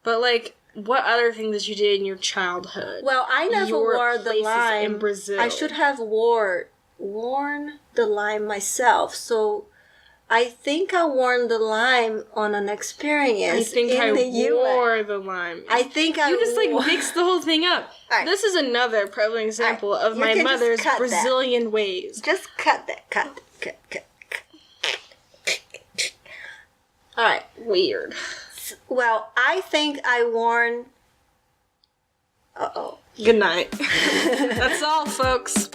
But, like, what other things did you do in your childhood? Well, I never wore the lime. In Brazil. I should have worn the lime myself. So I think I worn the lime on an experience wore the lime. I think You just, like, mixed the whole thing up. Right. This is another prevalent example of my mother's Brazilian ways. Just cut that. Cut. All right. Weird. Well, I think I worn... Uh-oh. Good night. That's all, folks.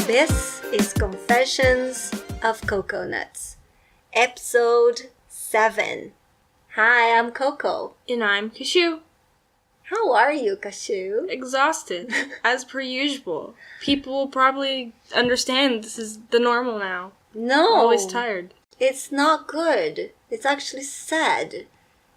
This is Confessions of Coconuts, episode 7. Hi, I'm Coco. And I'm Cashew. How are you, Cashew? Exhausted, as per usual. People will probably understand this is the normal now. No. I'm always tired. It's not good. It's actually sad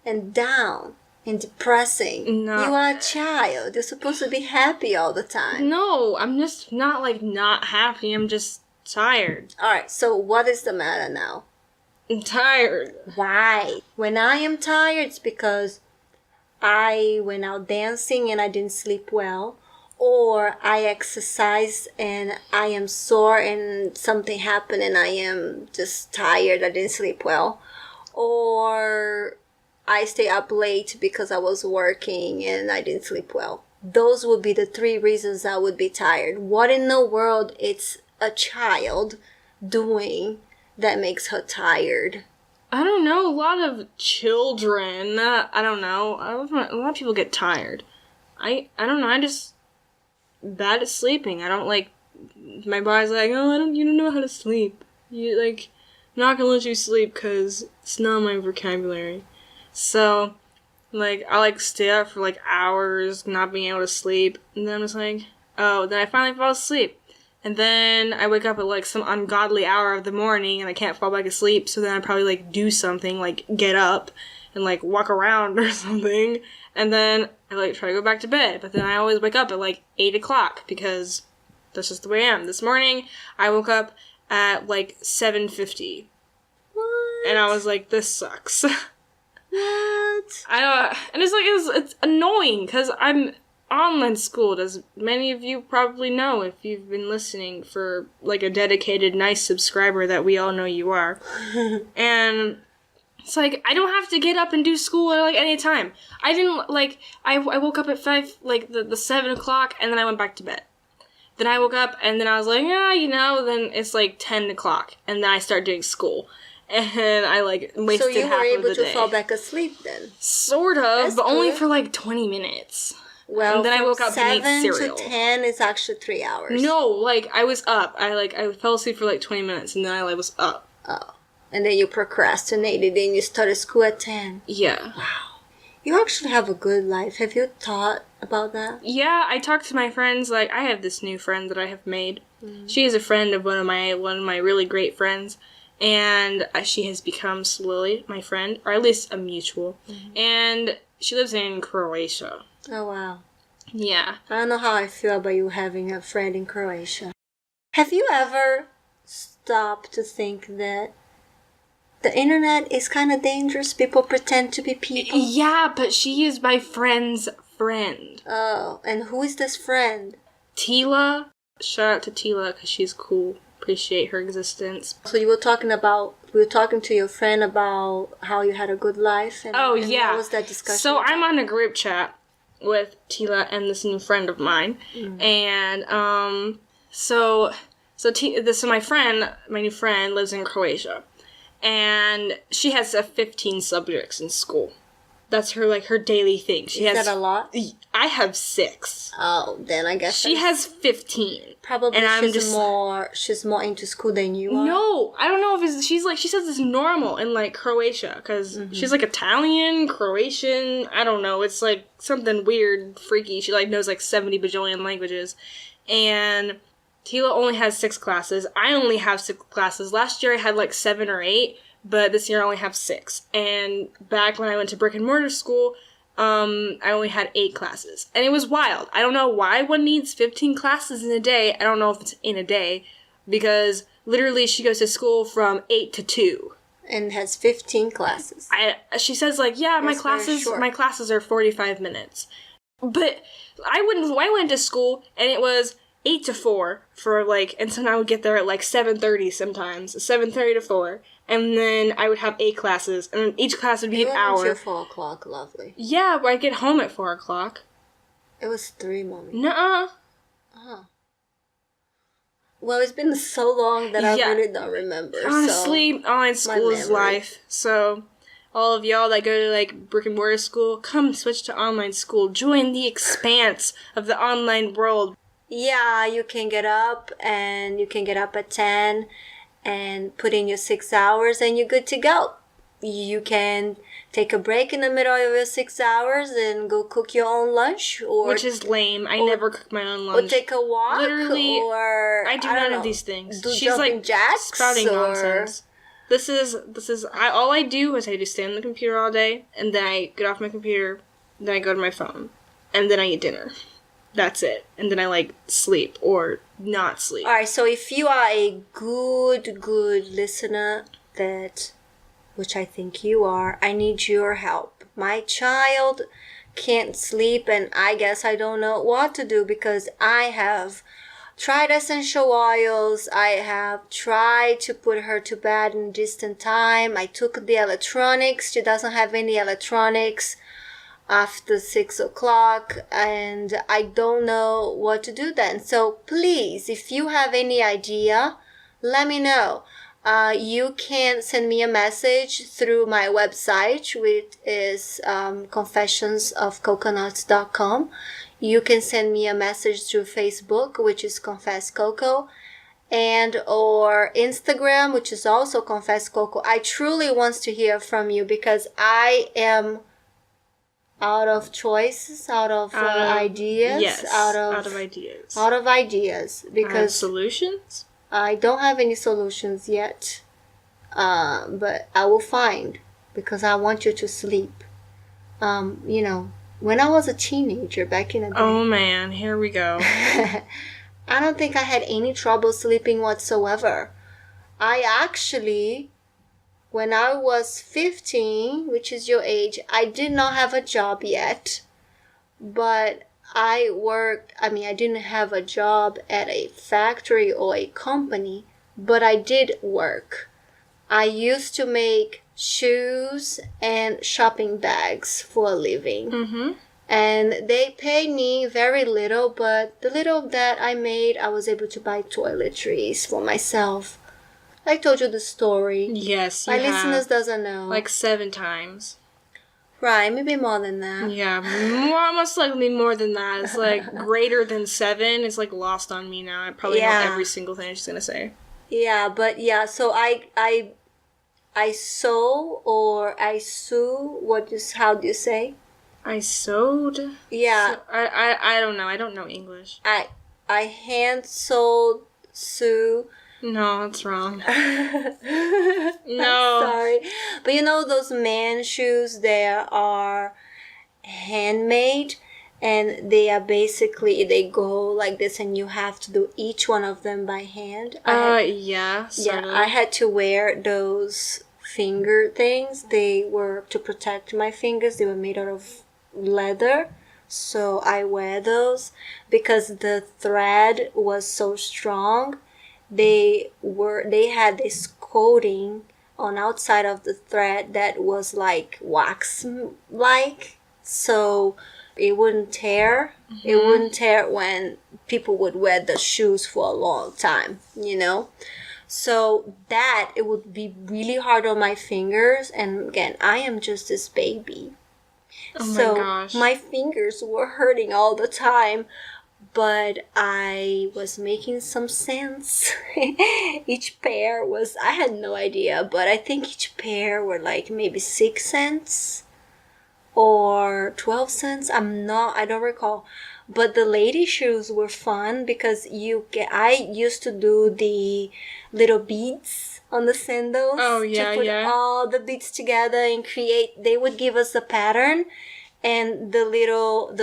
and down and depressing. No. You are a child. You're supposed to be happy all the time. No, I'm just not, like, not happy. I'm just tired. Alright, so what is the matter now? I'm tired. Why? When I am tired, it's because I went out dancing and I didn't sleep well. Or I exercised and I am sore and something happened and I am just tired. I didn't sleep well. Or I stay up late because I was working and I didn't sleep well. Those would be the 3 reasons I would be tired. What in the world is a child doing that makes her tired? I don't know. A lot of children, I don't know. A lot of people get tired. I don't know. I just bad at sleeping. I don't like. My body's like, oh, you don't know how to sleep. You like, I'm not gonna let you sleep because it's not my vocabulary. So, like, I like stay up for like hours, not being able to sleep, and then I'm just like, oh, then I finally fall asleep. And then I wake up at, like, some ungodly hour of the morning, and I can't fall back asleep, so then I probably, like, do something, like, get up and, like, walk around or something, and then I, like, try to go back to bed. But then I always wake up at, like, 8 o'clock, because that's just the way I am. This morning, I woke up at, like, 7:50. What? And I was like, this sucks. What? I don't... And it's, like, it's annoying, because I'm... online school, as many of you probably know if you've been listening for, like, a dedicated, nice subscriber that we all know you are. And it's like, I don't have to get up and do school at, like, any time. I didn't, like, I woke up at 5, like, the 7 o'clock, and then I went back to bed. Then I woke up, and then I was like, yeah, you know, then it's, like, 10 o'clock, and then I start doing school. And I, like, wasted half of the day. So you were able to fall back asleep, then? Sort of, That's but good. only for, like, 20 minutes. Well, and then I woke up and ate cereal. 7 to 10 is actually 3 hours. No, like, I was up. I fell asleep for, like, 20 minutes, and then I was up. Oh. And then you procrastinated, and you started school at 10. Yeah. Wow. You actually have a good life. Have you thought about that? Yeah, I talked to my friends. Like, I have this new friend that I have made. Mm. She is a friend of one of my really great friends. And she has become slowly my friend, or at least a mutual. Mm-hmm. And she lives in Croatia. Oh, wow. Yeah. I don't know how I feel about you having a friend in Croatia. Have you ever stopped to think that the internet is kind of dangerous? People pretend to be people? Yeah, but she is my friend's friend. Oh, and who is this friend? Tila. Shout out to Tila, because she's cool. Appreciate her existence. So you were talking to your friend about how you had a good life? And yeah. What was that discussion So about? I'm on a group chat with Tila and this new friend of mine. Mm. And, so my new friend lives in Croatia. And she has 15 subjects in school. That's her daily thing. Is that a lot? I have 6. Oh, then I guess she has 15. Probably and she's more into school than you are. No, I don't know if she says it's normal in, like, Croatia, because she's, like, Italian, Croatian, I don't know, it's, like, something weird, freaky. She, like, knows, like, 70 bajillion languages. And Tila only has 6 classes. I only have 6 classes. Last year I had, like, 7 or 8. But this year I only have 6. And back when I went to brick and mortar school, I only had 8 classes. And it was wild. I don't know why one needs 15 classes in a day. I don't know if it's in a day. Because literally she goes to school from 8 to 2. And has 15 classes. She says, like, yeah, my classes are 45 minutes. But I went to school and it was 8 to 4 for, like, and so I would get there at, like, 7:30 sometimes. 7:30 to 4. And then I would have 8 classes, and each class would be an hour. Until 4 o'clock, lovely. Yeah, but I'd get home at 4 o'clock. It was 3, Mommy. Nuh-uh. Oh. Well, it's been so long that I really don't remember. Honestly, online school is life. So, all of y'all that go to, like, brick and mortar school, come switch to online school. Join the expanse of the online world. Yeah, you can get up, and you can get up at 10 and put in your 6 hours, and you're good to go. You can take a break in the middle of your 6 hours and go cook your own lunch, which is lame. I never cook my own lunch. Or take a walk. Literally, or I do none of these things. She's like jacks spouting nonsense. This is all I do is I just stand on the computer all day, and then I get off my computer, then I go to my phone, and then I eat dinner. That's it. And then I, like, sleep or not sleep. All right, so if you are a good listener, which I think you are, I need your help. My child can't sleep, and I guess I don't know what to do because I have tried essential oils. I have tried to put her to bed in a distant time. I took the electronics. She doesn't have any electronics after 6 o'clock, and I don't know what to do then. So please, if you have any idea, let me know. You can send me a message through my website, which is confessionsofcoconuts.com. You can send me a message through Facebook, which is Confess Coco, and or Instagram, which is also Confess Coco. I truly want to hear from you because I am out of choices, out of ideas. Yes, out of ideas. Out of ideas. Because solutions? I don't have any solutions yet. But I will find, because I want you to sleep. When I was a teenager back in the day. Oh man, here we go. I don't think I had any trouble sleeping whatsoever. I actually, when I was 15, which is your age, I did not have a job yet. But I didn't have a job at a factory or a company, but I did work. I used to make shoes and shopping bags for a living. Mm-hmm. And they paid me very little, but the little that I made, I was able to buy toiletries for myself. I told you the story. Yes, you My have. listeners doesn't know. Like 7 times. Right, maybe more than that. Yeah, most likely more than that. It's like greater than 7. It's like lost on me now. I probably know every single thing she's gonna say. Yeah, but yeah, so I sew or I sew. How do you say? I sewed. Yeah. I don't know. I don't know English. I hand sew. No, that's wrong. No. I'm sorry. But you know those man shoes, they are handmade and they are basically, they go like this and you have to do each one of them by hand. Yeah, sort of. I had to wear those finger things. They were to protect my fingers. They were made out of leather. So I wear those because the thread was so strong. They had this coating on outside of the thread that was like wax like, so it wouldn't tear. Mm-hmm. It wouldn't tear when people would wear the shoes for a long time, So that, it would be really hard on my fingers, and again, I am just this baby. Oh my gosh. My fingers were hurting all the time. But I was making some sense. Each pair was, I had no idea, but I think each pair were like maybe 6 cents or 12 cents. I don't recall. But the lady shoes were fun because I used to do the little beads on the sandals. Oh, yeah, to put all the beads together and they would give us a pattern. and the little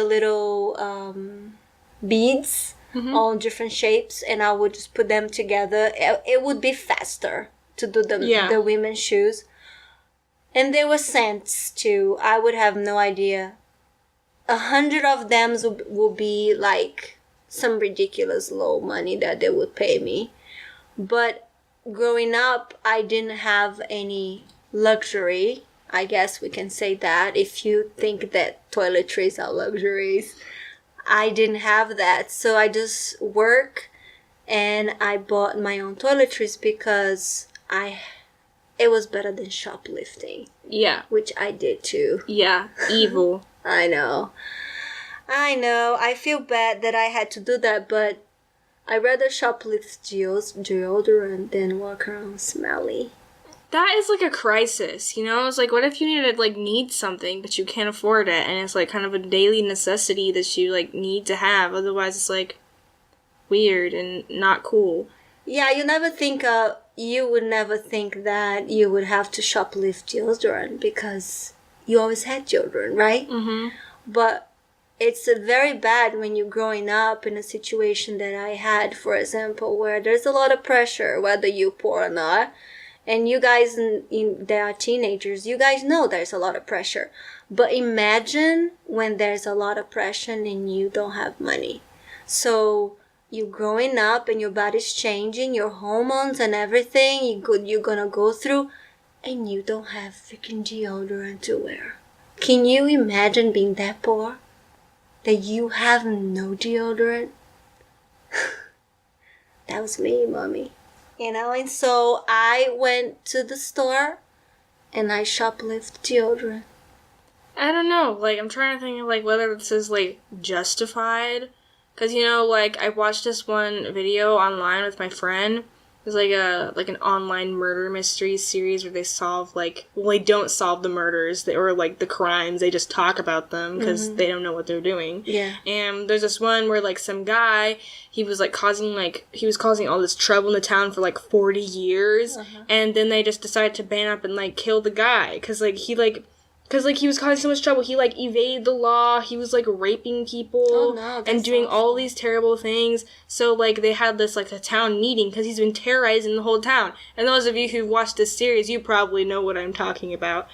beads, all different shapes, and I would just put them together. It would be faster to do the women's shoes. And there were cents too. I would have no idea. 100 of them would be like some ridiculous low money that they would pay me. But growing up, I didn't have any luxury. I guess we can say that if you think that toiletries are luxuries. I didn't have that. So I just work and I bought my own toiletries because it was better than shoplifting. Yeah. Which I did too. Yeah. Evil. I know. I feel bad that I had to do that, but I'd rather shoplift deodorant than walk around smelly. That is like a crisis, you know? It's like, what if you need something, but you can't afford it, and it's like kind of a daily necessity that you like need to have. Otherwise, it's like weird and not cool. Yeah, you would never think that you would have to shoplift deodorant because you always had deodorant, right? Mm-hmm. But it's very bad when you're growing up in a situation that I had, for example, where there's a lot of pressure, whether you're poor or not. And you guys, they are teenagers, you guys know there's a lot of pressure. But imagine when there's a lot of pressure and you don't have money. So you're growing up and your body's changing, your hormones and everything you're gonna go through, and you don't have freaking deodorant to wear. Can you imagine being that poor? That you have no deodorant? That was me, mommy. You know, and so I went to the store and I shoplifted deodorant. I don't know. Like, I'm trying to think of, like, whether this is, like, justified. Because, you know, like, I watched this one video online with my friend. It was, like, an online murder mystery series where they solve, like... Well, they don't solve the murders or, like, the crimes. They just talk about them because they don't know what they're doing. Yeah. And there's this one where, like, some guy... He was causing all this trouble in the town for, like, 40 years. Uh-huh. And then they just decided to band up and, like, kill the guy. Because he was causing so much trouble. He, like, evaded the law. He was, like, raping people. And doing all these terrible things. So, like, they had this, like, a town meeting because he's been terrorizing the whole town. And those of you who watched this series, you probably know what I'm talking about.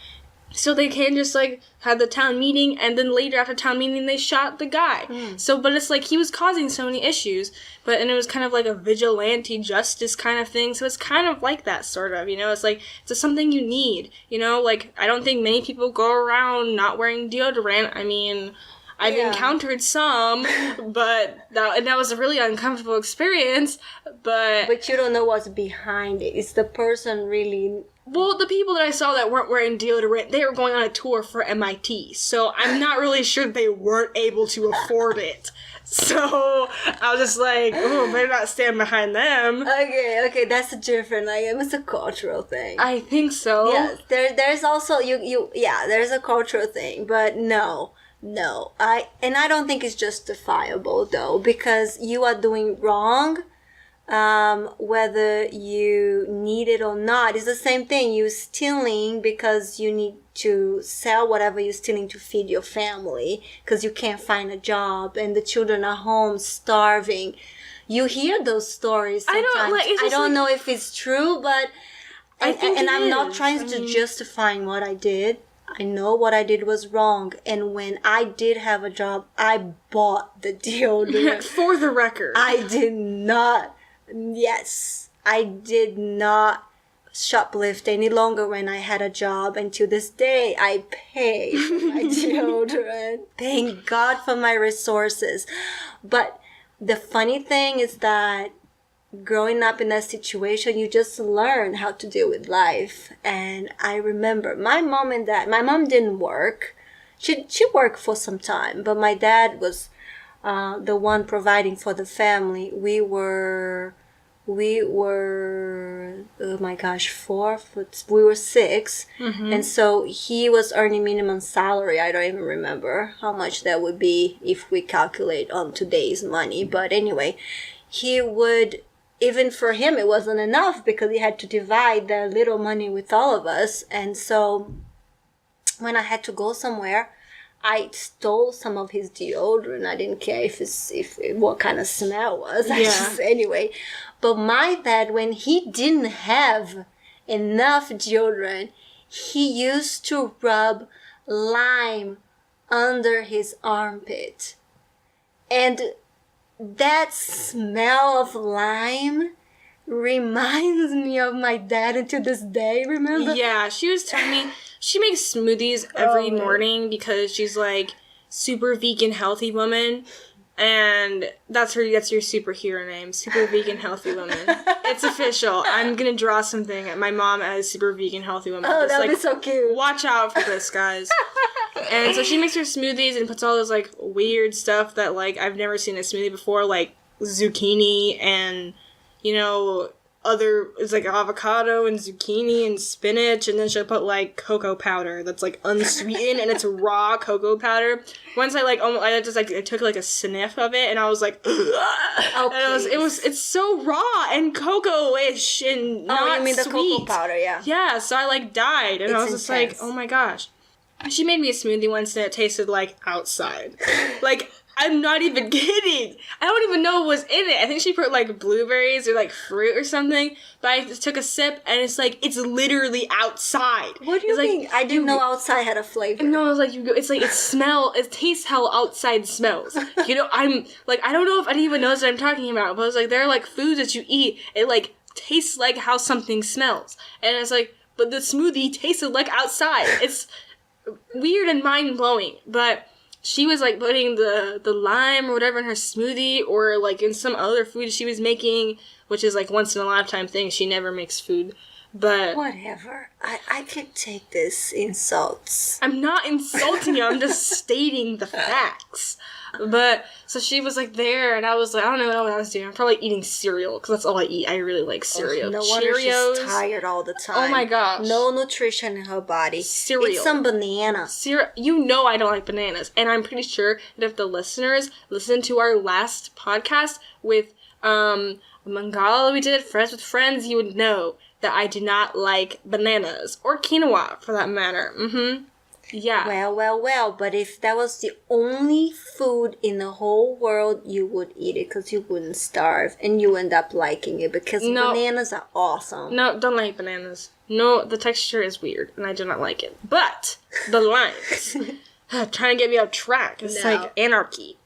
So they can just, like, have the town meeting, and then later after town meeting, they shot the guy. So, but it's, like, he was causing so many issues, and it was kind of, like, a vigilante justice kind of thing, so it's kind of like that, sort of, you know? It's, like, it's something you need, you know? Like, I don't think many people go around not wearing deodorant. I mean... I've encountered some, but that was a really uncomfortable experience, but... But you don't know what's behind it. Is the person really... Well, the people that I saw that weren't wearing deodorant, they were going on a tour for MIT, so I'm not really sure they weren't able to afford it. So, I was just like, oh, better not stand behind them. Okay, that's different. Like, it's a cultural thing. I think so. Yes, there's also, there's a cultural thing, but no, I don't think it's justifiable, though, because you are doing wrong, whether you need it or not. It's the same thing. You're stealing because you need to sell whatever you're stealing to feed your family because you can't find a job and the children are home starving. You hear those stories sometimes. I don't know if it's true, but I think and I'm not trying to justify what I did. I know what I did was wrong, and when I did have a job, I bought the deodorant. For the record. I did not shoplift any longer when I had a job, and to this day, I pay for my deodorant. Thank God for my resources. But the funny thing is that growing up in that situation, you just learn how to deal with life. And I remember my mom didn't work. She worked for some time, but my dad was the one providing for the family. We were oh my gosh, we were 6. And so he was earning minimum salary. I don't even remember how much that would be if we calculate on today's money, but anyway, he would, even for him, it wasn't enough because he had to divide the little money with all of us. And so when I had to go somewhere, I stole some of his deodorant. I didn't care what kind of smell was. Anyway. But my dad, when he didn't have enough deodorant, he used to rub lime under his armpit. And that smell of lime reminds me of my dad, and to this day, remember? Yeah, she was telling me she makes smoothies every morning because she's like super vegan healthy woman, and that's your superhero name, super vegan healthy woman. It's official. I'm gonna draw something at my mom as super vegan healthy woman. Oh, that would be so cute. Watch out for this, guys. And so she makes her smoothies and puts all this like weird stuff that like I've never seen in a smoothie before, like zucchini and it's like avocado and zucchini and spinach, and then she'll put like cocoa powder that's like unsweetened and it's raw cocoa powder. Once I took like a sniff of it and I was like, ugh. And it's so raw and cocoa-ish and not you mean sweet. The cocoa powder, yeah. Yeah, so I like died and I was just like, oh my gosh. She made me a smoothie once and it tasted like outside. Like, I'm not even kidding. I don't even know what was in it. I think she put like blueberries or like fruit or something. But I just took a sip and it's like, it's literally outside. What do you mean? Like, I didn't know outside had a flavor. No, it's like, it tastes how outside smells. I'm like, I don't know if anyone knows what I'm talking about, but it's like, there are like foods that you eat, it like tastes like how something smells. And it's like, but the smoothie tasted like outside. It's weird and mind-blowing, but she was like putting the lime or whatever in her smoothie or like in some other food she was making, which is like once in a lifetime thing. She never makes food, but whatever. I can take this insults. I'm not insulting you. I'm just stating the facts. But so she was like there, and I was like, I don't know what I was doing. I'm probably eating cereal because that's all I eat. I really like cereal. No wonder she's tired all the time. Oh my gosh. No nutrition in her body. Cereal. Eat some banana. Cereal. I don't like bananas, and I'm pretty sure that if the listeners listen to our last podcast with Mangala we did, Friends with Friends, you would know that I do not like bananas or quinoa for that matter. Yeah. Well, but if that was the only food in the whole world, you would eat it because you wouldn't starve and you end up liking it because bananas are awesome. No, don't like bananas. No, the texture is weird and I do not like it. But the limes, trying to get me off track. It's like anarchy.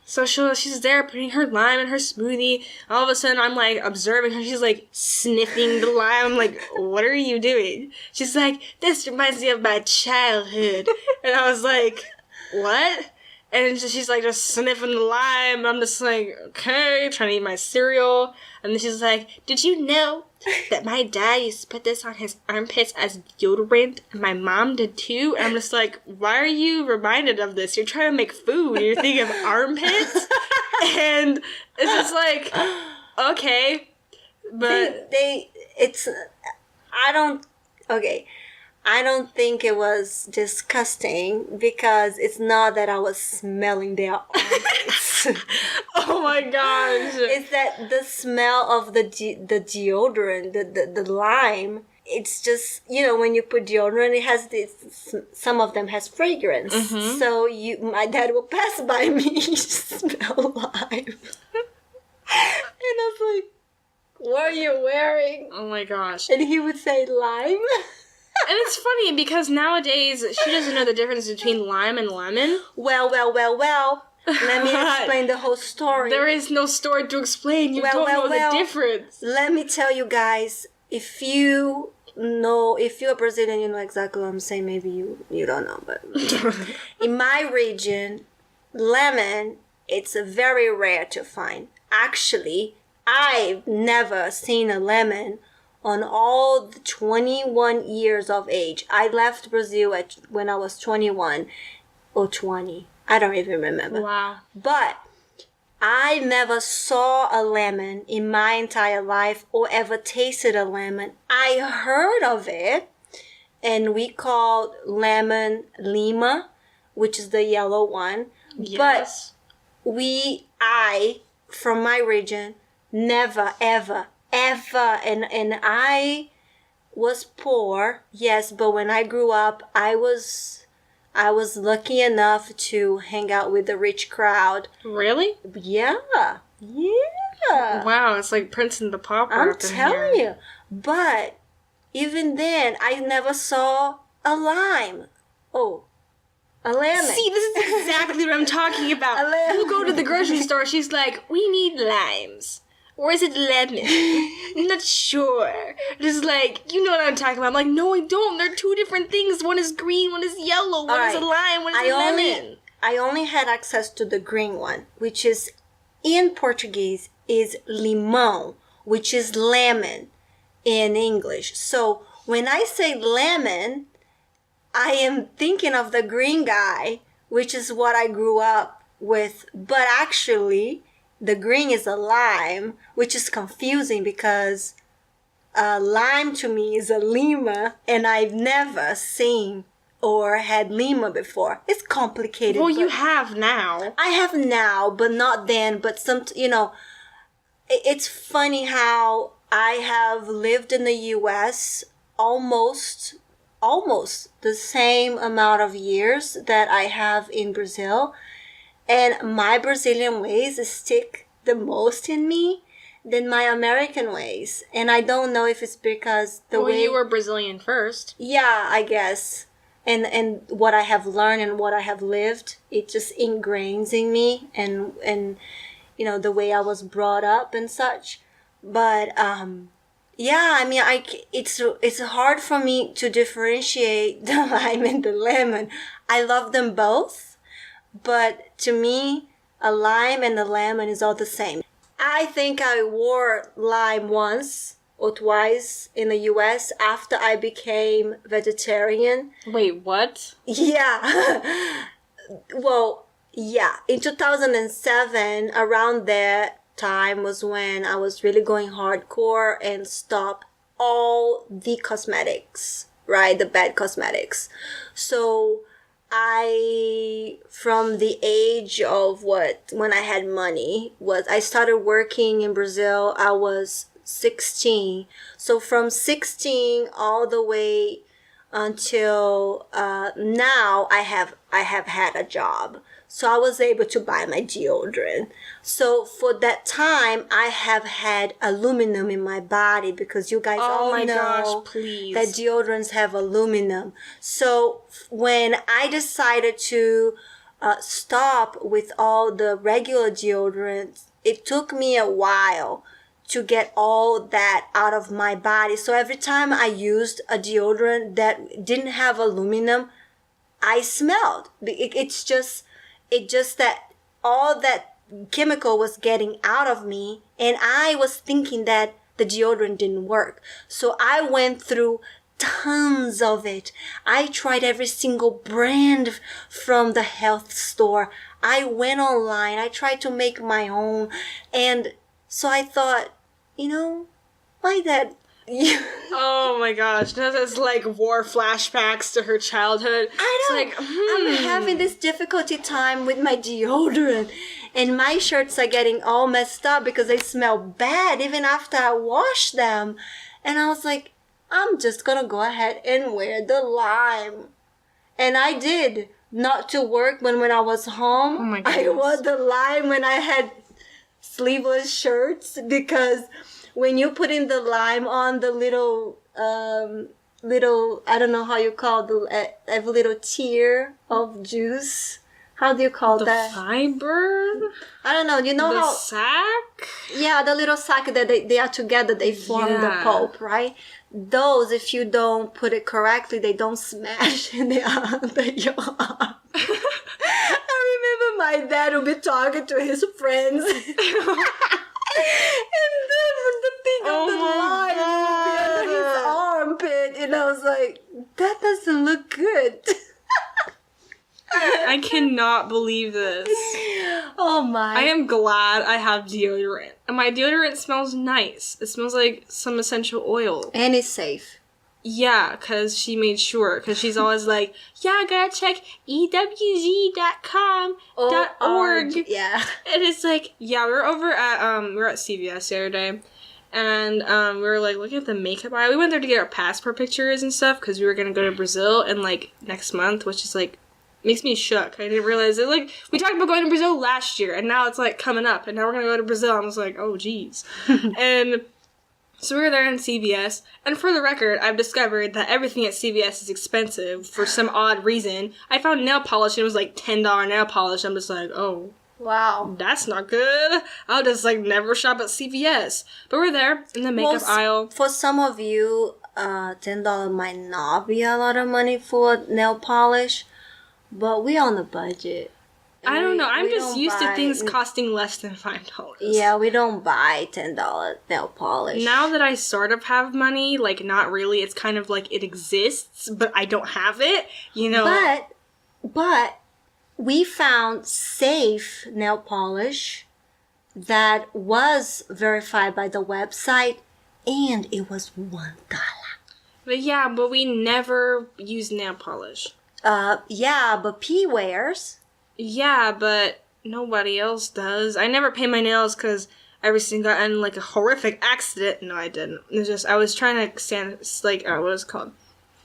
So she's there putting her lime in her smoothie. All of a sudden, I'm like observing her. She's like sniffing the lime. I'm like, what are you doing? She's like, this reminds me of my childhood. And I was like, what? And she's like just sniffing the lime. I'm just like, okay, trying to eat my cereal. And then she's like, did you know that my dad used to put this on his armpits as deodorant, and my mom did too? And I'm just like, why are you reminded of this? You're trying to make food, and you're thinking of armpits? And it's just like, okay. But I don't think it was disgusting because it's not that I was smelling their armpits. Oh my gosh. It's that the smell of the deodorant, the lime, it's just, when you put deodorant, it has this, some of them has fragrance. Mm-hmm. So my dad will pass by me, smell lime. And I was like, what are you wearing? Oh my gosh. And he would say lime. And it's funny because nowadays she doesn't know the difference between lime and lemon. Well. Let me explain the whole story. There is no story to explain. You don't know the difference. Let me tell you guys, if you're Brazilian, you know exactly what I'm saying. Maybe you don't know, but in my region, lemon, it's very rare to find. Actually, I've never seen a lemon on all the 21 years of age. I left Brazil when I was 21 or 20. I don't even remember. Wow. But I never saw a lemon in my entire life or ever tasted a lemon. I heard of it, and we called lemon lima, which is the yellow one. Yes. But from my region, never, ever, and I was poor, yes, but when I grew up, I was I was lucky enough to hang out with the rich crowd. Really? Yeah. Yeah. Wow, it's like Prince and the Pauper I'm up in telling here. you. But even then, I never saw a lime. Oh, a lemon. See, this is exactly what I'm talking about. A lemon. We'll go to the grocery store, she's like, we need limes. Or is it lemon? I'm not sure. Just like, you know what I'm talking about. I'm like, no, I don't. They're two different things. One is green, one is yellow, one is a lime, one is a lemon. I only had access to the green one, which is, in Portuguese, is limão, which is lemon in English. So when I say lemon, I am thinking of the green guy, which is what I grew up with. But actually, the green is a lime, which is confusing because lime to me is a lima, and I've never seen or had lima before. It's complicated. Well, you have now. I have now, but not then. But it's funny how I have lived in the U.S. almost the same amount of years that I have in Brazil. And my Brazilian ways stick the most in me than my American ways. And I don't know if it's because you were Brazilian first. Yeah, I guess. And what I have learned and what I have lived, it just ingrains in me and the way I was brought up and such. But yeah, I mean, it's hard for me to differentiate the lime and the lemon. I love them both, but to me, a lime and a lemon is all the same. I think I wore lime once or twice in the US after I became vegetarian. Wait, what? Yeah. Well, yeah. In 2007, around that time was when I was really going hardcore and stopped all the cosmetics, right? The bad cosmetics. So from the age of when I had money, I started working in Brazil. I was 16. So from 16 all the way until now, I have had a job. So I was able to buy my deodorant. So for that time, I have had aluminum in my body because you guys all know gosh, please. that deodorants have aluminum. So when I decided to stop with all the regular deodorants, it took me a while to get all that out of my body. So every time I used a deodorant that didn't have aluminum, I smelled. It's just that all that chemical was getting out of me, and I was thinking that the deodorant didn't work. So I went through tons of it. I tried every single brand from the health store. I went online. I tried to make my own. And so I thought, why that? Oh my gosh, that's like war flashbacks to her childhood. I'm having this difficulty time with my deodorant, and my shirts are getting all messed up because they smell bad even after I wash them. And I was like, I'm just gonna go ahead and wear the lime. And I did. Not to work, when I was home. Oh my I wore the lime when I had sleeveless shirts, because when you put in the lime on the little, I don't know how you call every little tear of juice. How do you call that? The fiber? I don't know. You know the sack? Yeah, the little sack that they are together. They form the pulp, right? Those, if you don't put it correctly, they don't smash in the under your arm. I remember my dad would be talking to his friends. And then the thing of the lime would be under his armpit. And I was like, that doesn't look good. I cannot believe this. Oh my. I am glad I have deodorant. And my deodorant smells nice. It smells like some essential oil. And it's safe. Yeah, because she made sure. Because she's always like, yeah, I gotta check ewg.com.org. Yeah. And it's like, yeah, we were at CVS the other day. And we were like looking at the makeup aisle. We went there to get our passport pictures and stuff because we were gonna go to Brazil in like next month, which is like makes me shook. I didn't realize it. Like, we talked about going to Brazil last year, and now it's, like, coming up, and now we're gonna go to Brazil. I was like, oh, geez. And so we were there in CVS, and for the record, I've discovered that everything at CVS is expensive for some odd reason. I found nail polish, and it was, like, $10 nail polish. I'm just like, oh. Wow. That's not good. I'll just, like, never shop at CVS. But we're there in the makeup aisle. For some of you, $10 might not be a lot of money for nail polish, but we on the budget. I don't know. I'm just used to things costing less than $5. Yeah, we don't buy $10 nail polish. Now that I sort of have money, like, not really. It's kind of like it exists, but I don't have it, you know? But we found safe nail polish that was verified by the website, and it was $1. But yeah, but we never use nail polish. Yeah, but P wears. Yeah, but nobody else does. I never paint my nails because I recently got in, like, a horrific accident. No, I didn't. It was just, I was trying to, what is it called?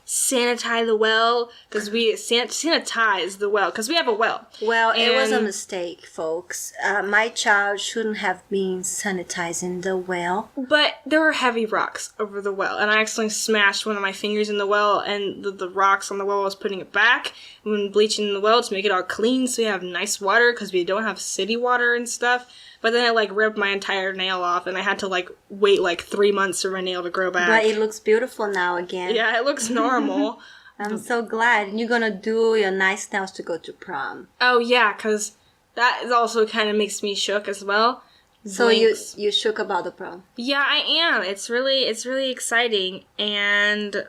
Sanitize the well, because we sanitize the well, because we have a well. Well, it was a mistake, folks. My child shouldn't have been sanitizing the well. But there were heavy rocks over the well, and I accidentally smashed one of my fingers in the well, and the rocks on the well, I was putting it back when bleaching the well to make it all clean, so we have nice water, because we don't have city water and stuff. But then I, like, ripped my entire nail off, and I had to, like, wait, like, 3 months for my nail to grow back. But it looks beautiful now again. Yeah, it looks normal. I'm so glad. And you're gonna do your nice nails to go to prom. Oh, yeah, because that is also kind of makes me shook as well. So you shook about the prom? Yeah, I am. It's really exciting, and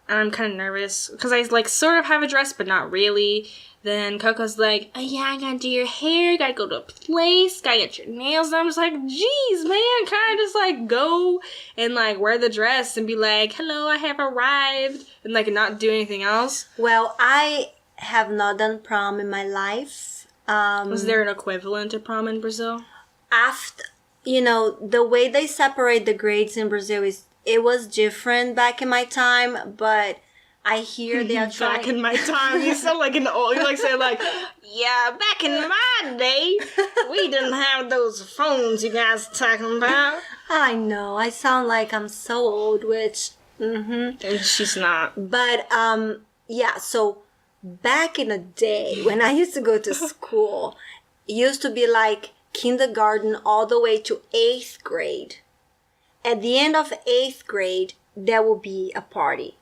I'm kind of nervous, because I, like, sort of have a dress, but not really. Then Coco's like, oh yeah, I gotta do your hair, gotta go to a place, gotta get your nails done. I'm just like, geez, man, can't I just, like, go and, like, wear the dress and be like, hello, I have arrived, and, like, not do anything else? Well, I have not done prom in my life. Was there an equivalent to prom in Brazil? After, the way they separate the grades in Brazil it was different back in my time, but I hear they are trying. Back in my time, you sound like an old. You like say like, yeah, back in my day, we didn't have those phones you guys talking about. I know, I sound like I'm so old, which, And she's not. But yeah. So back in the day when I used to go to school, it used to be like kindergarten all the way to 8th grade. At the end of 8th grade, there will be a party,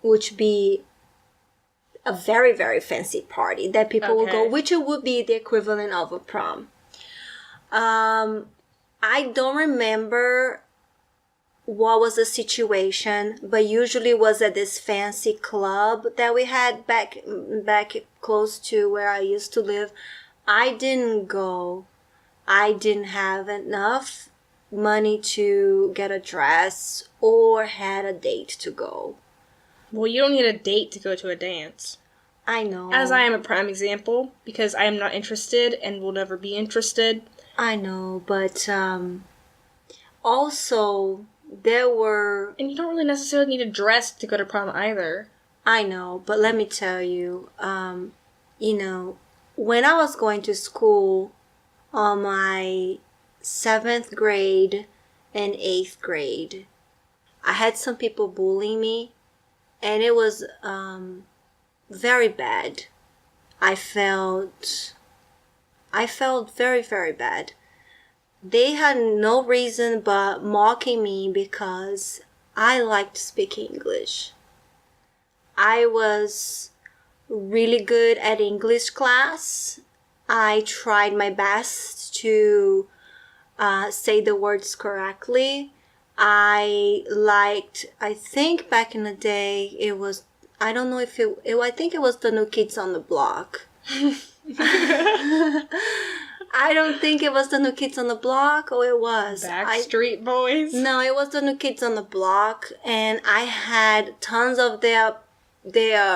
which be a very, very fancy party that people will go, which would be the equivalent of a prom. I don't remember what was the situation, but usually it was at this fancy club that we had back close to where I used to live. I didn't go. I didn't have enough money to get a dress or had a date to go. Well, you don't need a date to go to a dance. I know. As I am a prime example, because I am not interested and will never be interested. I know, but also there were... And you don't really necessarily need a dress to go to prom either. I know, but let me tell you, when I was going to school on my 7th grade and 8th grade, I had some people bullying me, and it was very bad. I felt very, very bad. They had no reason but mocking me because I liked to speak English. I was really good at English class. I tried my best to say the words correctly. I think back in the day it was, I don't know if I think it was the New Kids on the Block. I don't think it was the New Kids on the Block, or it was Backstreet Boys. No, it was the New Kids on the Block, and I had tons of their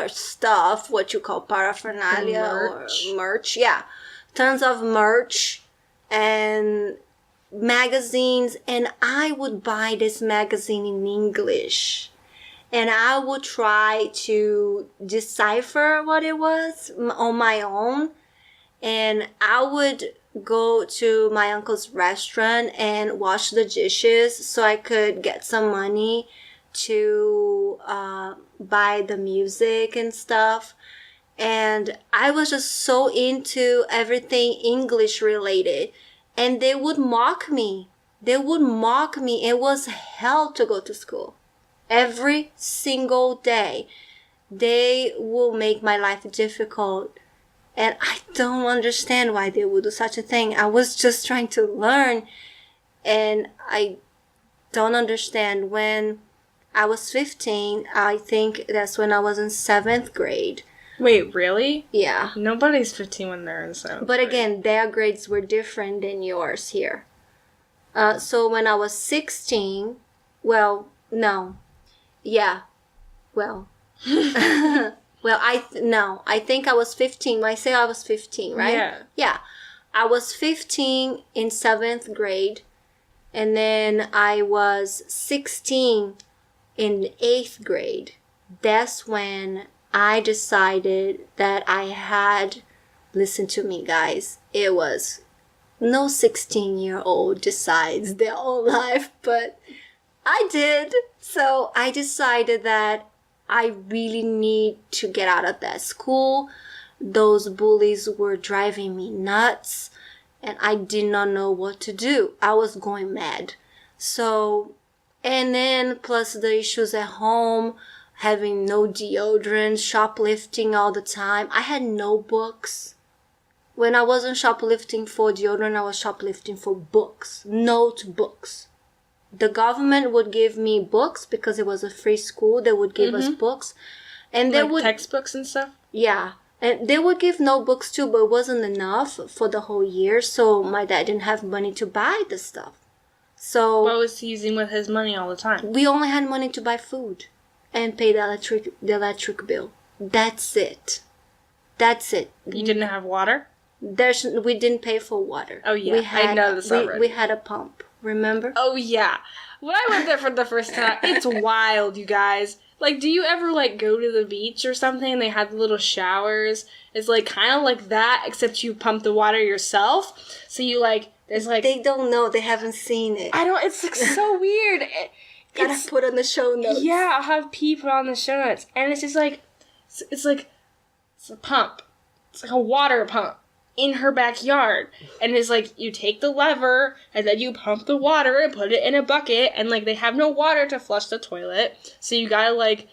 stuff, what you call paraphernalia or merch. Yeah, tons of merch and magazines, and I would buy this magazine in English. and I would try to decipher what it was on my own. And I would go to my uncle's restaurant and wash the dishes so I could get some money to buy the music and stuff. And I was just so into everything English related. And they would mock me. They would mock me. It was hell to go to school. Every single day. They will make my life difficult. And I don't understand why they would do such a thing. I was just trying to learn. And I don't understand. When I was 15, I think that's when I was in 7th grade. Wait, really? Yeah. Nobody's 15 when they're in 7th But grade. again, their grades were different than yours here. So when I was 16, well, no. Yeah. Well. Well, I think I was 15. I say I was 15, right? Yeah. Yeah. I was 15 in 7th grade. And then I was 16 in 8th grade. That's when I decided that I had, listen to me guys, it was no 16-year-old decides their own life, but I did. So I decided that I really need to get out of that school. Those bullies were driving me nuts and I did not know what to do. I was going mad. So, and then plus the issues at home, having no deodorant, shoplifting all the time. I had no books. When I wasn't shoplifting for deodorant, I was shoplifting for books, notebooks. The government would give me books because it was a free school. They would give us books. And they would textbooks and stuff? Yeah. And they would give notebooks too, but it wasn't enough for the whole year. So my dad didn't have money to buy the stuff. So What was he using with his money all the time? we only had money to buy food and pay the electric bill. That's it. That's it. You didn't have water? We didn't pay for water. Oh, yeah. I know this already. We had a pump. Remember? Oh, yeah. When I went there for the first time, it's wild, you guys. Like, do you ever, like, go to the beach or something? They had little showers. It's, like, kind of like that, except you pump the water yourself. So you, like, there's, like... They don't know. They haven't seen it. It's, like, so weird. Gotta put on the show notes. Yeah, I'll have P put on the show notes. And it's just, like, it's a pump. It's like a water pump in her backyard. And it's like, you take the lever, and then you pump the water and put it in a bucket, and, like, they have no water to flush the toilet, so you gotta, like,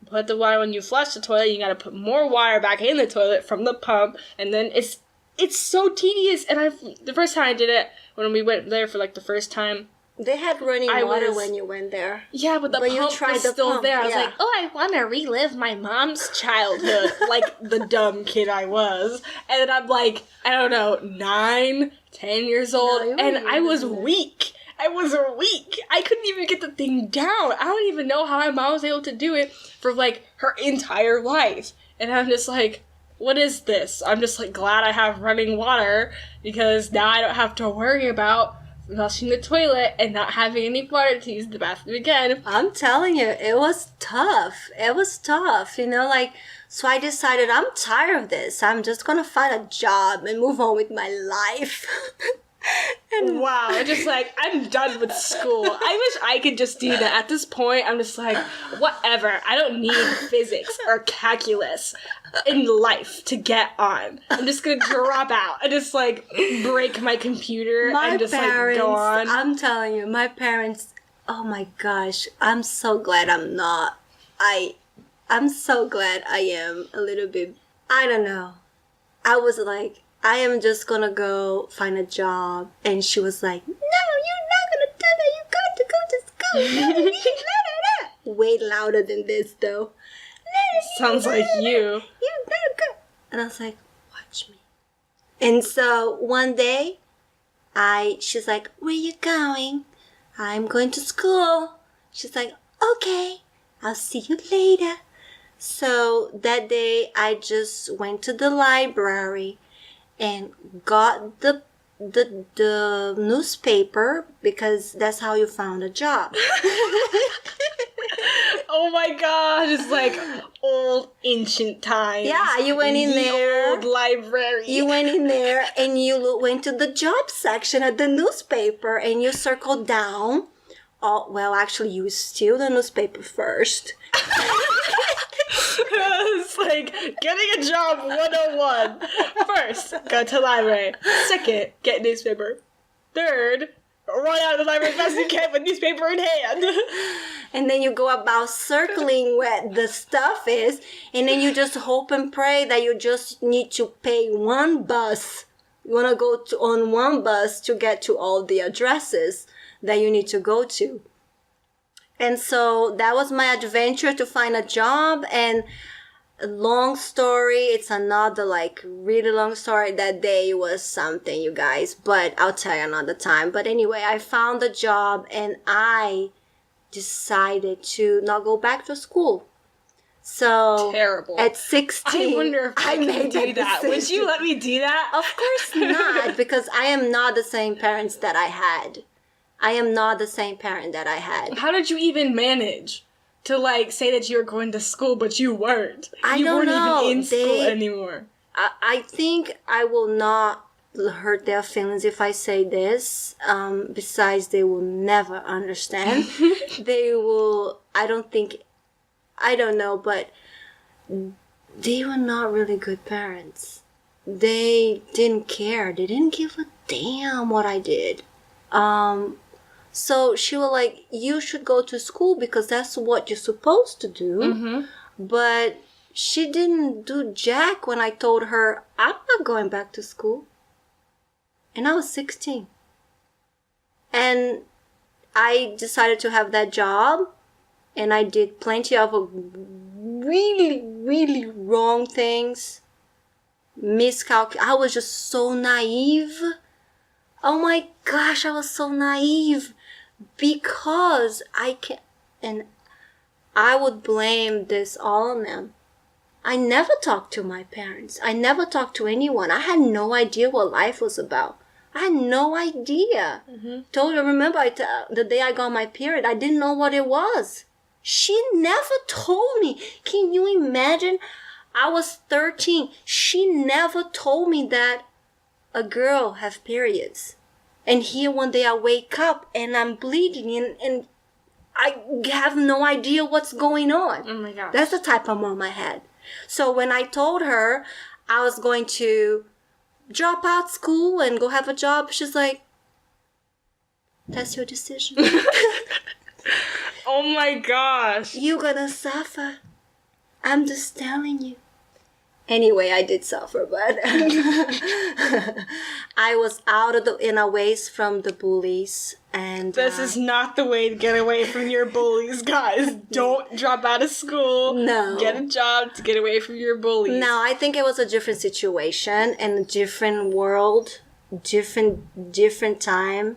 put the water when you flush the toilet, you gotta put more water back in the toilet from the pump, and then it's so tedious, and the first time I did it, when we went there for, like, the first time, They had running water when you went there. yeah, but the pump was still there. I was like, oh, I want to relive my mom's childhood, like the dumb kid I was. And then I'm like, I don't know, 9, 10 years old, and I was weak. I couldn't even get the thing down. I don't even know how my mom was able to do it for, like, her entire life. And I'm just like, what is this? I'm just, like, glad I have running water, because now I don't have to worry about flushing the toilet and not having any water to use the bathroom again. I'm telling you, it was tough. You know, like, so I decided I'm tired of this. I'm just gonna find a job and move on with my life. And wow, I'm just like, I'm done with school. I wish I could just do that. At this point, I'm just like, whatever. I don't need physics or calculus in life to get on. I'm just gonna drop out and just, like, break my computer and just, like, go on. I'm telling you, my parents, oh my gosh, I'm so glad I'm not. I'm so glad I am a little bit, I don't know. I was like, I am just gonna go find a job. And she was like, no, you're not gonna do that. You got to go to school. Way louder than this, though. Sounds like you. You gotta go. And I was like, watch me. And so one day, she's like, where you going? I'm going to school. She's like, okay, I'll see you later. So that day, I just went to the library and got the the newspaper because that's how you found a job. Oh my gosh, it's like old ancient times. Yeah, you went in there. Old library. You went in there and you went to the job section of the newspaper and you circled down. Oh, well, actually, you steal the newspaper first. It's like getting a job 101. First, go to library. Second, get newspaper. Third, run out of the library as fast as you can with newspaper in hand. And then you go about circling where the stuff is, and then you just hope and pray that you just need to pay one bus. You want to go on one bus to get to all the addresses that you need to go to. And so that was my adventure to find a job. And long story, it's another like really long story. That day was something, you guys, but I'll tell you another time. But anyway, I found a job and I decided to not go back to school. So terrible. At 16, I wonder if I could do that. Would you let me do that? Of course not, because I am not the same parents that I had. I am not the same parent that I had. How did you even manage to like say that you were going to school, but you weren't? I don't know. You weren't even in school anymore. I think I will not hurt their feelings if I say this. Besides, they will never understand. They will. I don't know, but they were not really good parents. They didn't care. They didn't give a damn what I did. So she was like, you should go to school because that's what you're supposed to do. Mm-hmm. But she didn't do jack when I told her, I'm not going back to school. And I was 16. And I decided to have that job. And I did plenty of really, really wrong things. I was just so naive. Oh my gosh, I was so naive. Because and I would blame this all on them. I never talked to my parents. I never talked to anyone. I had no idea what life was about. I had no idea. Mm-hmm. Remember the day I got my period, I didn't know what it was. She never told me. Can you imagine? I was 13. She never told me that a girl has periods. And here one day I wake up and I'm bleeding and I have no idea what's going on. Oh my gosh. That's the type of mom I had. So when I told her I was going to drop out school and go have a job, she's like, that's your decision. Oh my gosh. You're gonna suffer. I'm just telling you. Anyway, I did suffer, but I was out of in a ways from the bullies. And this is not the way to get away from your bullies, guys. Don't drop out of school. No. Get a job to get away from your bullies. No, I think it was a different situation and a different world, different time.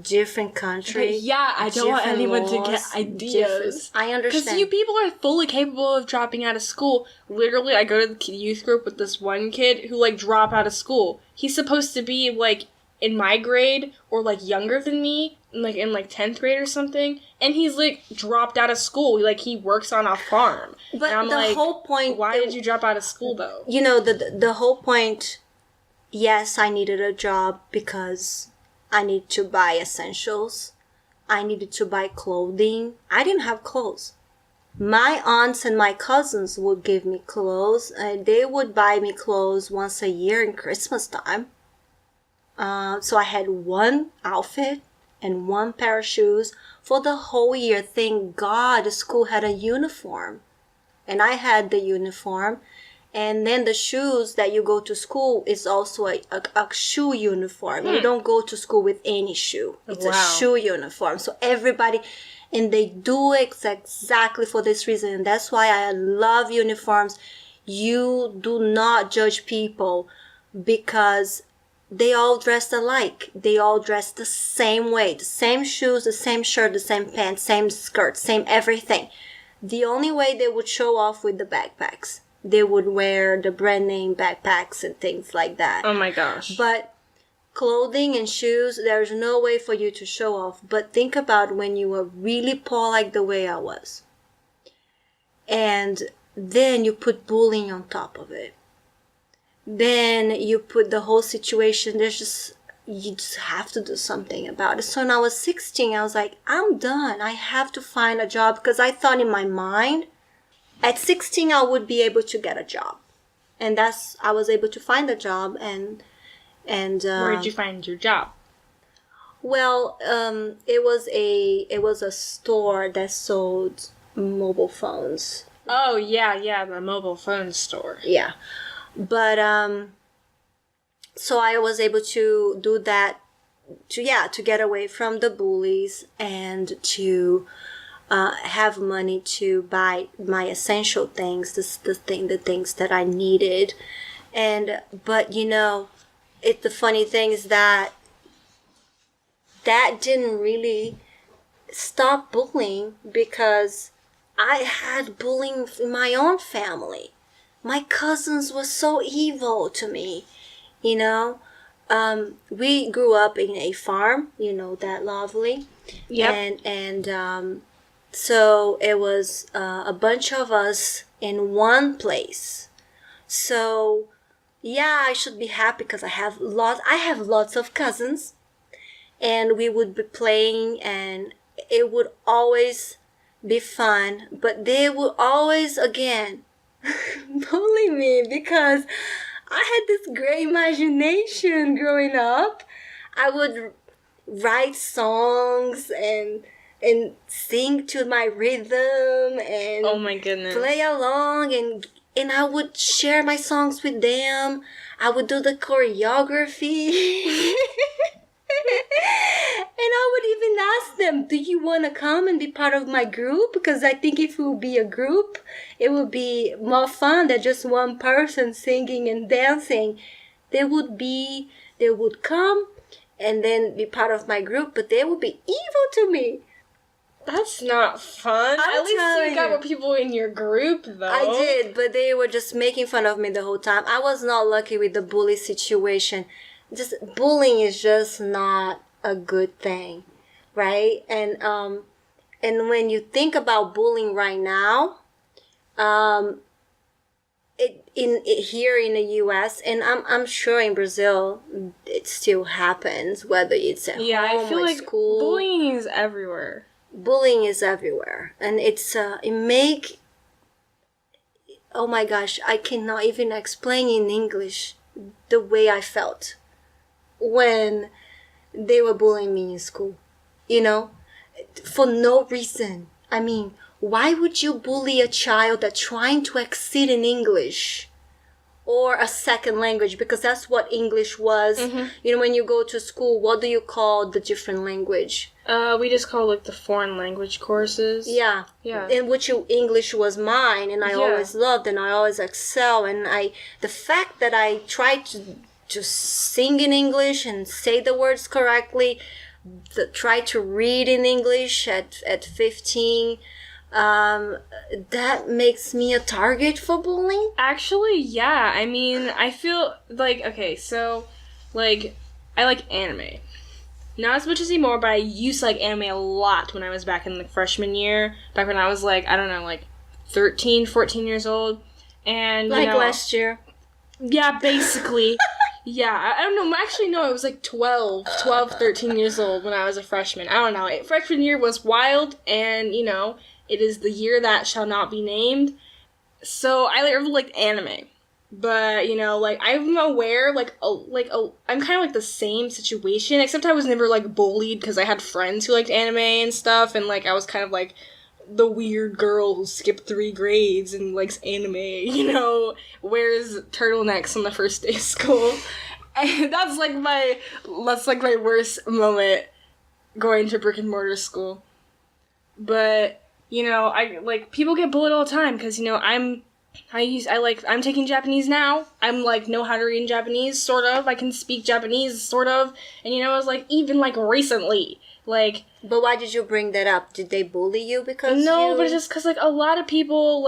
Different country. But yeah, I don't want anyone to get ideas. I understand. Because you people are fully capable of dropping out of school. Literally, I go to the youth group with this one kid who, like, dropped out of school. He's supposed to be, like, in my grade or, like, younger than me, like, in, like, 10th grade or something. And he's, like, dropped out of school. Like, he works on a farm. But and I'm the like, whole point... Why did you drop out of school, though? You know, the whole point... Yes, I needed a job because... I needed to buy essentials. I needed to buy clothing. I didn't have clothes. My aunts and my cousins would give me clothes. They would buy me clothes once a year in Christmas time. So I had one outfit and one pair of shoes for the whole year. Thank God the school had a uniform. And I had the uniform. And then the shoes that you go to school is also a shoe uniform. You don't go to school with any shoe. It's a shoe uniform. So everybody, and they do it exactly for this reason. And that's why I love uniforms. You do not judge people because they all dress alike. They all dress the same way. The same shoes, the same shirt, the same pants, same skirt, same everything. The only way they would show off with the backpacks. They would wear the brand name backpacks and things like that. Oh my gosh. But clothing and shoes, there's no way for you to show off. But think about when you were really poor like the way I was. And then you put bullying on top of it. Then you put the whole situation, you just have to do something about it. So when I was 16, I was like, I'm done. I have to find a job, because I thought in my mind, at 16, I would be able to get a job. And I was able to find a job. And where did you find your job? Well, it was a store that sold mobile phones. Oh, yeah, the mobile phone store. Yeah. But, so I was able to do that to get away from the bullies and to have money to buy my essential things, the things that I needed. But the funny thing is that didn't really stop bullying, because I had bullying in my own family. My cousins were so evil to me, we grew up in a farm, that lovely. Yep. And so it was a bunch of us in one place. So yeah, I should be happy because I have lots of cousins, and we would be playing, and it would always be fun, but they would always again bully me, because I had this great imagination growing up. I would write songs and sing to my rhythm and oh my goodness, play along, and I would share my songs with them. I would do the choreography. And I would even ask them, do you want to come and be part of my group? Because I think if it would be a group, it would be more fun than just one person singing and dancing. They would come and then be part of my group, but they would be evil to me. That's not fun. At least you got more people in your group, though. I did, but they were just making fun of me the whole time. I was not lucky with the bully situation. Just bullying is just not a good thing, right? And when you think about bullying right now, here in the U.S. and I'm sure in Brazil it still happens, whether it's at home I feel or like school. Bullying is everywhere. Bullying is everywhere, and oh my gosh, I cannot even explain in English the way I felt when they were bullying me in school, for no reason. I mean, why would you bully a child that's trying to exceed in English or a second language? Because that's what English was. Mm-hmm. When you go to school, what do you call the different language? We just call the foreign language courses. Yeah. In which English was mine, and I always loved, and I always excel. And the fact that I tried to sing in English and say the words correctly, try to read in English at 15, that makes me a target for bullying? Actually, yeah. I mean, I feel like, okay, so, I like anime. Not as much as anymore, but I used to like anime a lot when I was back in freshman year. Back when I was 13, 14 years old. And, last year. Yeah, basically. Yeah, I don't know. Actually, no, it was 12, 13 years old when I was a freshman. I don't know. Freshman year was wild, and, it is the year that shall not be named. So I really liked anime. But, I'm aware, I'm kind of the same situation, except I was never, bullied because I had friends who liked anime and stuff, and, I was kind of, the weird girl who skipped 3 grades and likes anime, wears turtlenecks on the first day of school. And that's my worst moment going to brick and mortar school. But, people get bullied all the time because, I'm taking Japanese now. I'm know how to read in Japanese, sort of. I can speak Japanese, sort of. And it was even recently. But why did you bring that up? Did they bully you because No, but it's just because, a lot of people,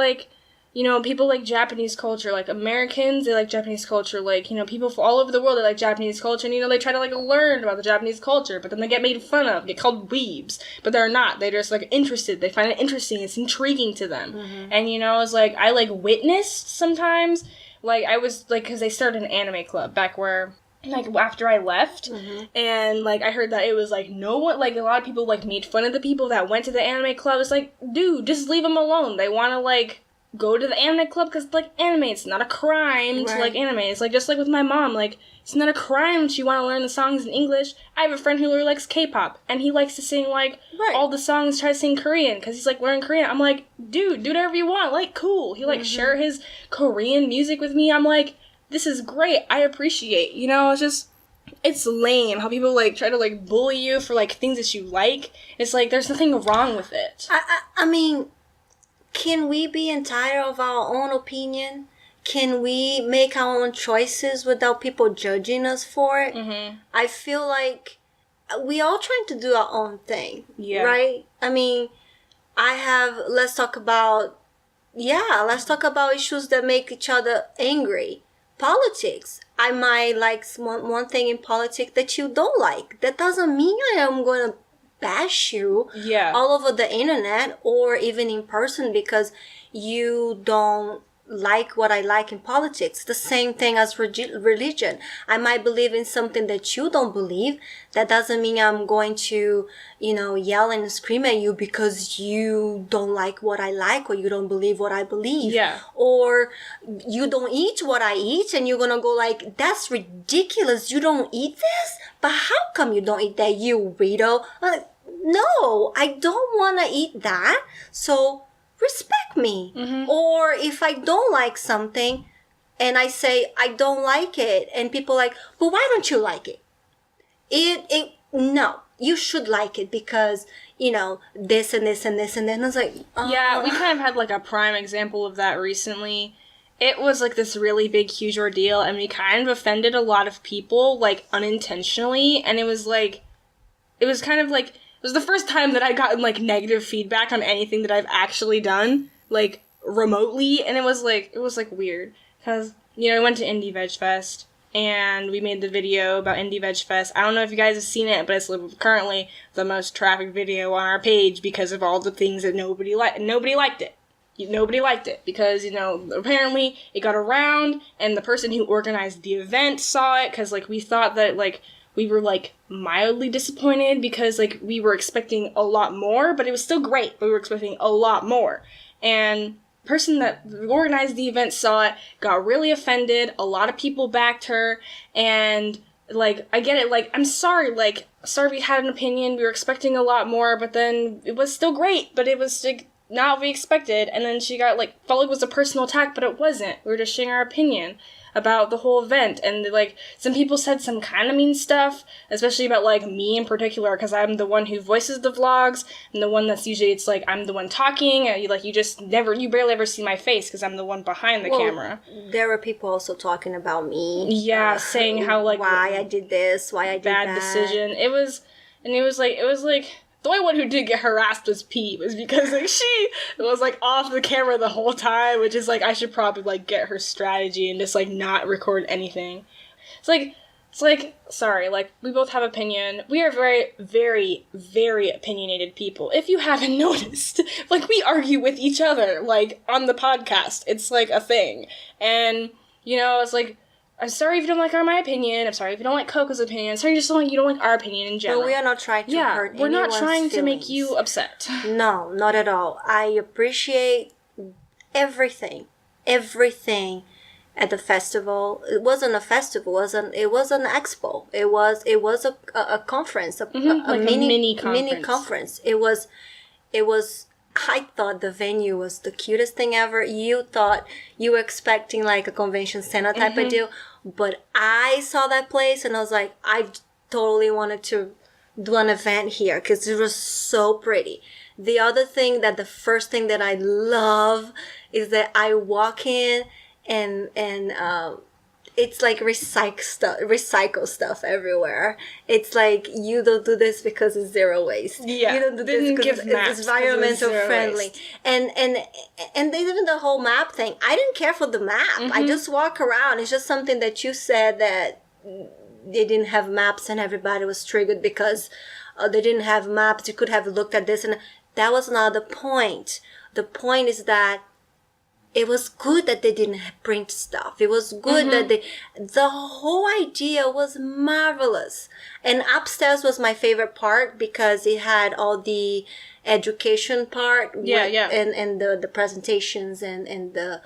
you know, people like Japanese culture, like Americans, they like Japanese culture, like, you know, people from all over the world, they like Japanese culture, and, you know, they try to, like, learn about the Japanese culture, but then they get made fun of, get called weebs, but they're not, they're just, like, interested, they find it interesting, it's intriguing to them, and, you know, it's like, I, like, witnessed sometimes, like, I was, like, because they started an anime club back where, like, after I left, and, like, I heard that it was, like, no one, like, a lot of people, like, made fun of the people that went to the anime club. It's like, dude, just leave them alone. They want to, like, go to the anime club because, like, anime, it's not a crime to like anime. It's, like, just like with my mom, like, it's not a crime if you want to learn the songs in English. I have a friend who really likes K-pop, and he likes to sing, like, all the songs, try to sing Korean, because he's, like, learning Korean. I'm like, dude, do whatever you want, like, cool. He, like, share his Korean music with me. I'm like, this is great, I appreciate, you know, it's just, it's lame how people, like, try to, like, bully you for, like, things that you like. It's like, there's nothing wrong with it. I mean, can we be entitled of our own opinion? Can we make our own choices without people judging us for it? I feel like we all trying to do our own thing, right? I mean, let's talk about issues that make each other angry. Politics. I might like one thing in politics that you don't like. That doesn't mean I am going to bash you all over the internet or even in person because you don't like what I like in politics. The same thing as religion. I might believe in something that you don't believe. That doesn't mean I'm going to, you know, yell and scream at you because you don't like what I like or you don't believe what I believe. Or you don't eat what I eat and you're going to go like, that's ridiculous. You don't eat this? But how come you don't eat that, you weirdo? No, I don't want to eat that. So respect me. Or if I don't like something and I say I don't like it and people like, but why don't you like it? No, you should like it because, you know, this and this and this and then I was like, yeah, we kind of had like a prime example of that recently. It was like this really big, huge ordeal and we kind of offended a lot of people, like unintentionally, and it was kind of like, it was the first time that I gotten, like, negative feedback on anything that I've actually done, like, remotely, and it was, like, weird. Because, you know, we went to Indie Veg Fest, and we made the video about Indie Veg Fest. I don't know if you guys have seen it, but it's currently the most trafficked video on our page because of all the things that nobody liked it. Nobody liked it because, you know, apparently it got around, and the person who organized the event saw it, because, like, we thought that, like, we were, like, mildly disappointed because, like, we were expecting a lot more, but it was still great, but we were expecting a lot more. And the person that organized the event saw it, got really offended, a lot of people backed her, and, like, I get it, like, I'm sorry we had an opinion, we were expecting a lot more, but then it was still great, but it was, like, not what we expected, and then she got, like, felt like it was a personal attack, but it wasn't. We were just sharing our opinion about the whole event, and, like, some people said some kind of mean stuff, especially about, like, me in particular, because I'm the one who voices the vlogs, and the one that's usually, it's, like, I'm the one talking, and, like, you barely ever see my face, because I'm the one behind the camera. There were people also talking about me. Yeah, saying how, like, why I did this, why I did that. Bad decision. It was like, the only one who did get harassed was P, was because, like, she was, like, off the camera the whole time, which is, like, I should probably, like, get her strategy and just, like, not record anything. It's like, sorry, like, we both have opinion. We are very, very, very opinionated people. If you haven't noticed, like, we argue with each other, like, on the podcast. It's, like, a thing. And, you know, it's like, I'm sorry if you don't like my opinion. I'm sorry if you don't like Coco's opinion. I'm sorry you don't like our opinion in general. But we are not trying to hurt anyone's we're not trying feelings. to make you upset. No, not at all. I appreciate everything at the festival. It wasn't a festival. It was an expo. It was a conference, a mini conference. It was. I thought the venue was the cutest thing ever. You thought you were expecting like a convention center type of deal. But I saw that place and I was like, I totally wanted to do an event here because it was so pretty. The other thing the first thing that I love is that I walk in and it's like recycle stuff everywhere. It's like, you don't do this because it's zero waste. Yeah, you don't do they this didn't because give maps it's 'cause it was environmental zero friendly. waste. And even the whole map thing, I didn't care for the map. I just walk around. It's just something that you said, that they didn't have maps and everybody was triggered because they didn't have maps. You could have looked at this, and that was not the point. The point is that it was good that they didn't print stuff. It was good that the whole idea was marvelous. And upstairs was my favorite part because it had all the education part. Yeah. And the presentations and the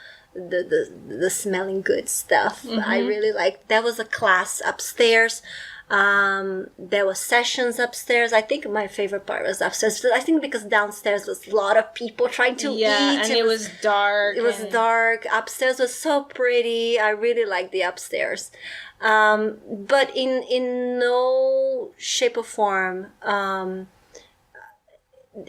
smelling good stuff. I really liked. There was a class upstairs. There were sessions upstairs. I think my favorite part was upstairs. I think because downstairs was a lot of people trying to eat. And it was dark. It was dark. Upstairs was so pretty. I really liked the upstairs. But in no shape or form,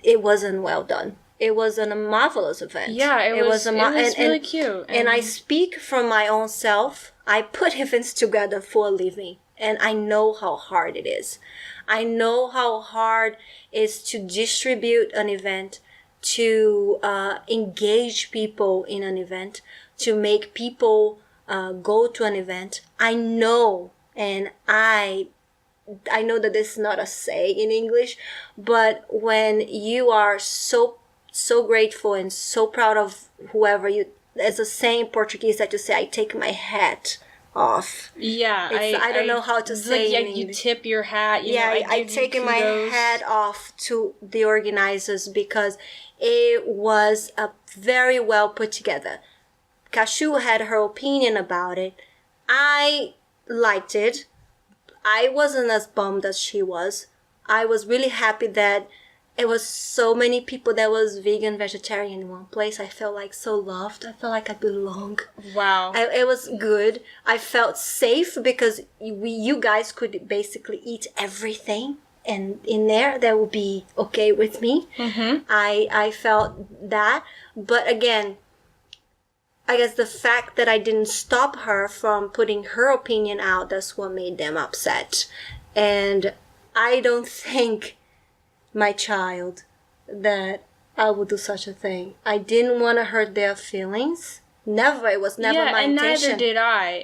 it wasn't well done. It was a marvelous event. Yeah, it was really cute. And I speak from my own self. I put events together for a living. And I know how hard it is. I know how hard it is to distribute an event, to engage people in an event, to make people go to an event. I know, and I know that this is not a say in English, but when you are so grateful and so proud of whoever you, there's a saying in Portuguese that you say, I take my hat off. Yeah, I don't know how to say. Like, you tip your hat. I taken my hat off to the organizers because it was a very well put together. Cashew had her opinion about it. I liked it. I wasn't as bummed as she was. I was really happy that it was so many people that was vegan, vegetarian in one place. I felt like so loved. I felt like I belong. Wow. It was good. I felt safe because you guys could basically eat everything. And in there, that would be okay with me. I felt that. But again, I guess the fact that I didn't stop her from putting her opinion out, that's what made them upset. And I don't think my child that I would do such a thing. I didn't want to hurt their feelings. Never. It was never my intention. Neither did I.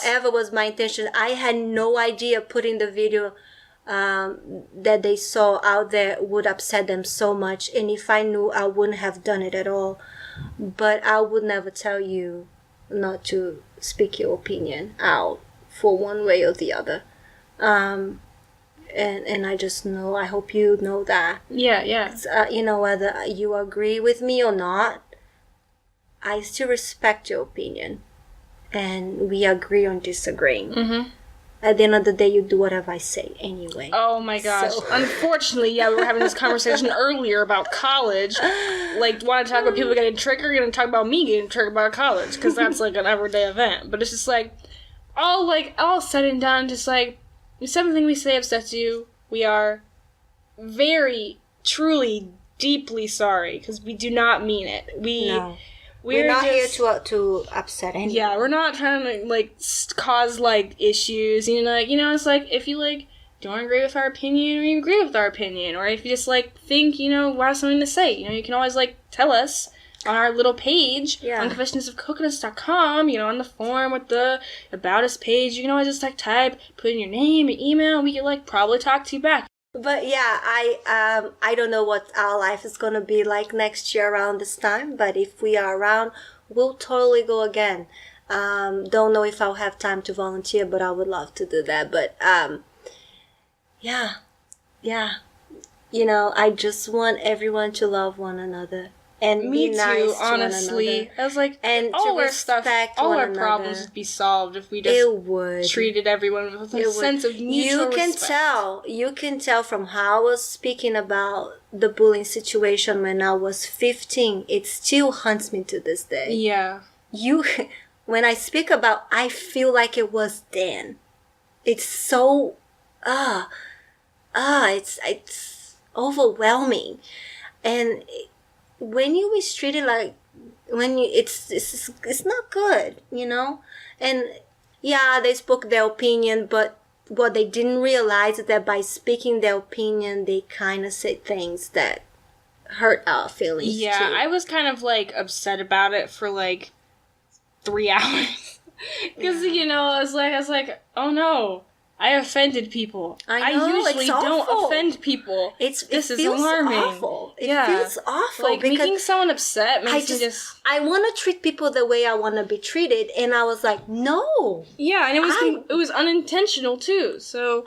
Ever was my intention. I had no idea putting the video that they saw out there would upset them so much. And if I knew, I wouldn't have done it at all. But I would never tell you not to speak your opinion out for one way or the other. And I just know, I hope you know that. Yeah. Whether you agree with me or not, I still respect your opinion. And we agree on disagreeing. At the end of the day, you do whatever I say anyway. Oh my gosh. So. Unfortunately, we were having this conversation earlier about college. Like, want to talk about people getting triggered? We're going to talk about me getting triggered about college. Because that's like an everyday event. But it's just like, all said and done, just like, if something we say upsets you, we are very, truly, deeply sorry. Because we do not mean it. No. We're not here to upset anyone. Yeah, we're not trying to, cause, issues. It's like, if you, don't agree with our opinion, or you agree with our opinion. Or if you just, think, have something to say. You can always, tell us on our little page on confessionsofcoconuts.com, on the form with the About Us page. You can always just, type, put in your name, your email, and we can, probably talk to you back. But yeah, I don't know what our life is going to be like next year around this time, but if we are around, we'll totally go again. Don't know if I'll have time to volunteer, but I would love to do that. But yeah. I just want everyone to love one another and Me be nice too, honestly. to one another. I was like, and all to our stuff, respect all one our another. problems would be solved if we just It would. treated everyone with a sense of mutual respect. You can tell from how I was speaking about the bullying situation when I was 15. It still haunts me to this day. Yeah. When I speak about, I feel like it was then. It's so, it's overwhelming. And when you mistreat it it's not good, And yeah, they spoke their opinion, but what they didn't realize is that by speaking their opinion, they kind of said things that hurt our feelings Yeah, too. I was kind of like upset about it for like 3 hours. Because, I was like, oh no, I offended people. I know, usually it's don't awful. offend people. This is feels alarming. awful. It feels awful. Like, because making someone upset makes me just... I want to treat people the way I want to be treated, and I was like, no. Yeah, and it was unintentional too, so...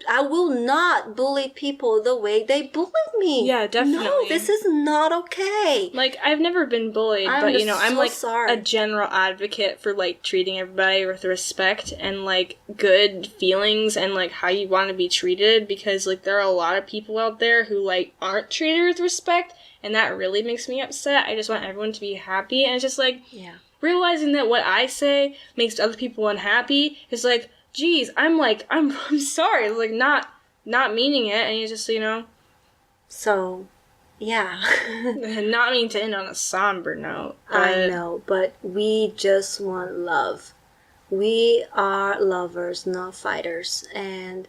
I will not bully people the way they bullied me. Yeah, definitely. No, this is not okay. Like, I've never been bullied, but, I'm, like, sorry. a general advocate for, like, treating everybody with respect and, like, good feelings and, like, how you want to be treated, because, like, there are a lot of people out there who, like, aren't treated with respect, and that really makes me upset. I just want everyone to be happy, and it's just, like, realizing that what I say makes other people unhappy is, like, geez, I'm sorry, it's like not meaning it, and you just, So, yeah. Not mean to end on a somber note. I know, but we just want love. We are lovers, not fighters, and...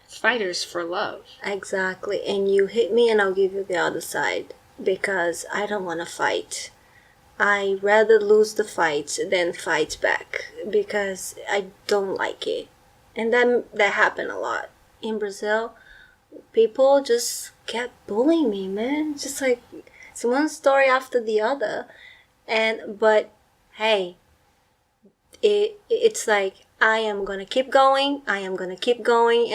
Fighters for love. Exactly, and you hit me and I'll give you the other side, because I don't want to fight. I rather lose the fight than fight back, because I don't like it. And that happened a lot. In Brazil, people just kept bullying me, man. Just like, it's one story after the other. But hey, it's like, I am gonna keep going, and I'm gonna keep going,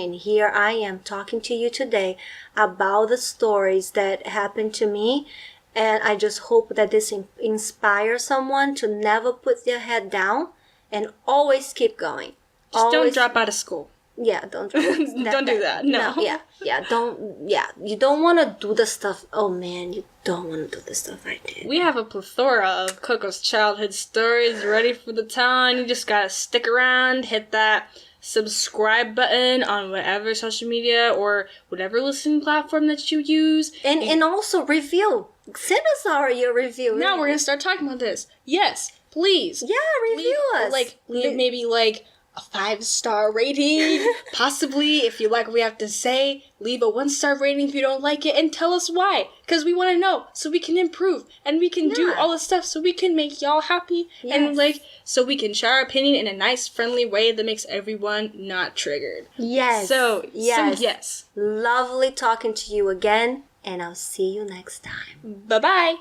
and here I am talking to you today about the stories that happened to me. And I just hope that this inspires someone to never put their head down and always keep going. Just don't drop out of school. Yeah, don't drop. Don't do that. No. You don't want to do the stuff. Oh man, you don't want to do the stuff I did. We have a plethora of Coco's childhood stories ready for the town. You just gotta stick around, hit that subscribe button on whatever social media or whatever listening platform that you use. And also review. Send us your review. Now we're gonna start talking about this. Yes, please. Yeah, review us. Leave maybe like a 5-star rating. Possibly, if you like what we have to say, leave a 1-star rating if you don't like it, and tell us why. Because we want to know, so we can improve, and we can do all the stuff so we can make y'all happy, and so we can share our opinion in a nice, friendly way that makes everyone not triggered. Yes. So yes. Lovely talking to you again, and I'll see you next time. Bye-bye.